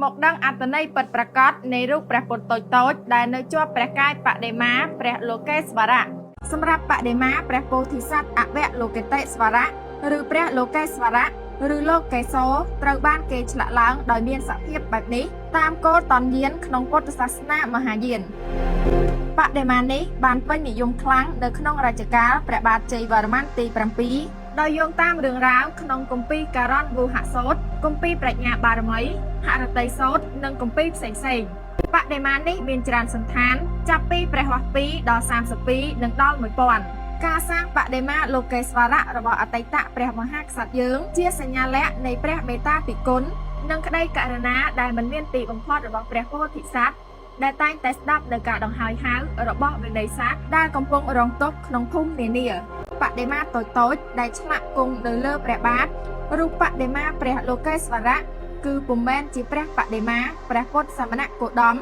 មកដឹងអត្ថន័យពិតប្រាកដនៃរូបព្រះពុទ្ធតូចៗដែលនៅជាប់ព្រះកាយបដិមាព្រះលោកេស្វរៈសម្រាប់បដិមាព្រះពោធិសត្វអវលោកេតិស្វរៈឬព្រះលោកេស្វរៈឬលោកកេសរត្រូវបានគេឆ្លាក់ឡើងដោយមានសភាពបែបនេះតាមគោលតនយានក្នុងពុទ្ធសាសនាមហាយានបដិមានេះបានពេញនិយមខ្លាំងនៅក្នុងរជ្ជកាលព្រះបាទជ័យវរ្ម័នទី7ដោយយោងតាមរឿងរ៉ាវក្នុងគម្ពីរការ៉នវុហសូត្រគម្ពីរប្រាជ្ញាបារមីហរតីសូត្រនិងគម្ពីរផ្សេងៗបដិមានេះមានច្រើនសន្តានចាប់ពីព្រះវស្ទ2ដល់32និងដល់1000ការសាងបដិមាលោកេស្វរៈរបស់អតីតព្រះមហាក្សត្រយើងជាសញ្ញាលក្ខណ៍នៃព្រះមេត្តាពិគុណនិងក្តីករុណាដែលមិនមានទីបំផុតរបស់ព្រះពោធិសត្វដែលតែងតែស្ដាប់នៅការដង្ហោយហៅរបស់វិន័យស័ក្តិដែលកំពុងរងទុក្ខក្នុងភូមិនានាបដិមាតូចៗដែលឆ្លាក់គង់នៅលើព្រះបាទរូបបដិមាព្រះលោកេស្វរៈគឺពុំមែនជាព្រះបដិមាព្រះពុទ្ធសមណគោតម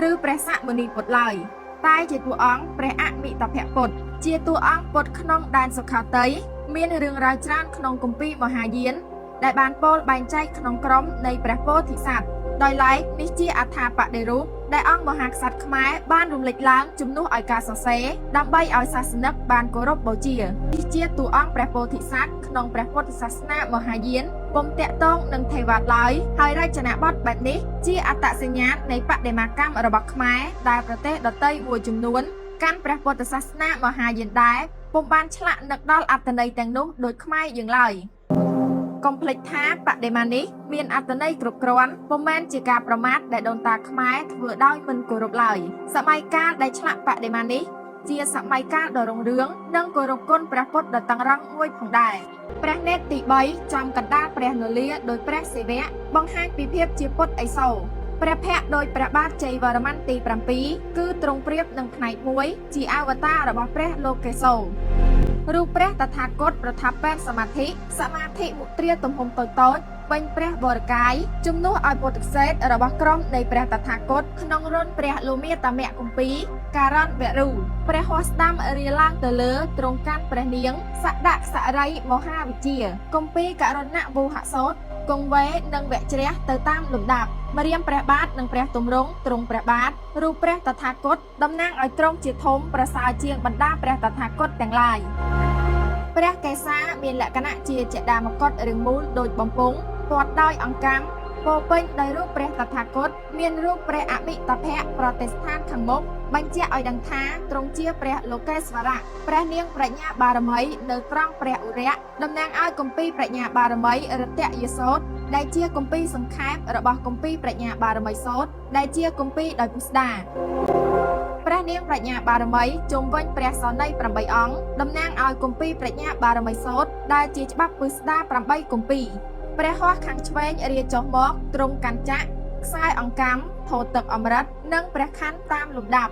ឬព្រះសមុនីពុទ្ធឡើយតែជាតួអង្គព្រះអមិតភពុទ្ធជាតួអង្គពុទ្ធក្នុងដែនសុខោទ័យមានរឿងរ៉ាវច្រើនក្នុងគម្ពីរមហាយានដែលបានពោលបែងចែកក្នុងក្រុមនៃព្រះពោធិសត្វដោយឡែកនេះជាអដ្ឋាបដិរូបដែលអង្គមហាក្សត្រខ្មែរបានរំលេចឡើងជំនួសឲ្យការសរសេរដើម្បីឲ្យសាសនិកបានគោរពបូជានេះជាតួអង្គព្រះពោធិសត្វក្នុងព្រះពុទ្ធសាសនាមហាយានពុំតាក់ទងនឹងទេវតាឡើយហើយរចនាបថបែបនេះជាអត្តសញ្ញាណនៃបដិមាកម្មរបស់ខ្មែរដែលប្រទេសដទៃមួយចំនួនកាន់ព្រះពុទ្ធសាសនាមហាយានដែរពុំបានឆ្លាក់នឹកដល់អត្ថន័យទាំងនោះដូចខ្មែរយើងឡើយកុំភ្លេចថាបដិមានេះមានអត្ថន័យគ្រប់គ្រាន់ពុំមែនជាការប្រមាថដែលដូនតាខ្មែរធ្វើដោយមិនគោរពឡើយសម័យកាលដែលឆ្លាក់បដិមានេះជាសម័យកាលដ៏រុងរឿងនិងគោរពគុណព្រះពុទ្ធដ៏តឹងរ៉ឹងមួយផងដែរព្រះនេត្រទី3ចំកណ្ដាលព្រះនលាដោយព្រះសិវៈបង្ហាញពីភាពជាពុទ្ធឥសូរព្រះភ័ក្ត្រដោយព្រះបាទជ័យវរ្ម័នទី7គឺទ្រង់ប្រៀបនឹងផ្នែកមួយជាអវតាររបស់ព្រះលោកេសររូបព្រះតថាគតប្រថាប់ពេនសមាធិមុទ្រាទំហំតូចៗពេញព្រះវរកាយជំនួសឲ្យពុទ្ធិសេតរបស់ក្រុមនៃព្រះតថាគតក្នុងរន្ធព្រះលោមាតមគម្ពីរការណវរុព្រះហស្តស្ដាំរៀលឡើងទៅលើទ្រង់កាន់ព្រះនាងសដក្សរីមហាវិជ្ជាគម្ពីរករណវុហសូត្រគង្វេនិងវជ្រះទៅតាមលំដាប់ម្រាមព្រះបាទនិងព្រះទម្រង់ទ្រង់ព្រះបាទរូបព្រះតថាគតតំណាងឲ្យទ្រង់ជាធំប្រសើរជាងបណ្ដាព្រះតថាគតទាំងឡាយព្រះកេសាមានលក្ខណៈជាចតាមកុដរាងមូលដូចបំពង់ព័ទ្ធដោយអង្កាំពោពេញដោយរូបព្រះតថាគតមានរូបព្រះអមិតភៈប្រតិស្ថានខាងមុខបញ្ជាក់ឲ្យដឹងថាទ្រង់ជាព្រះលោកេស្វរៈព្រះនាងប្រាជ្ញាបារមីនៅត្រង់ព្រះឧរៈតំណាងឲ្យគម្ពីរប្រាជ្ញាបារមីរតយសោតដែលជាគម្ពីរសង្ខេបរបស់គម្ពីរប្រាជ្ញាបារមីសោតដែលជាគម្ពីរដោយពុស្ដាព្រះនាងប្រាជ្ញាបារមីជុំវិញព្រះសន័យ8អង្គតំណាងឲ្យគម្ពីរប្រាជ្ញាបារមីសោតដែលជាច្បាប់ពុស្ដា8គម្ពីរព្រះហស្ថខាងឆ្វេងរាចុះមកទ្រង់កាន់ចក្រខ្សែអង្កាំធោទឹកអមរិតនិងព្រះខ័នតាមលំដាប់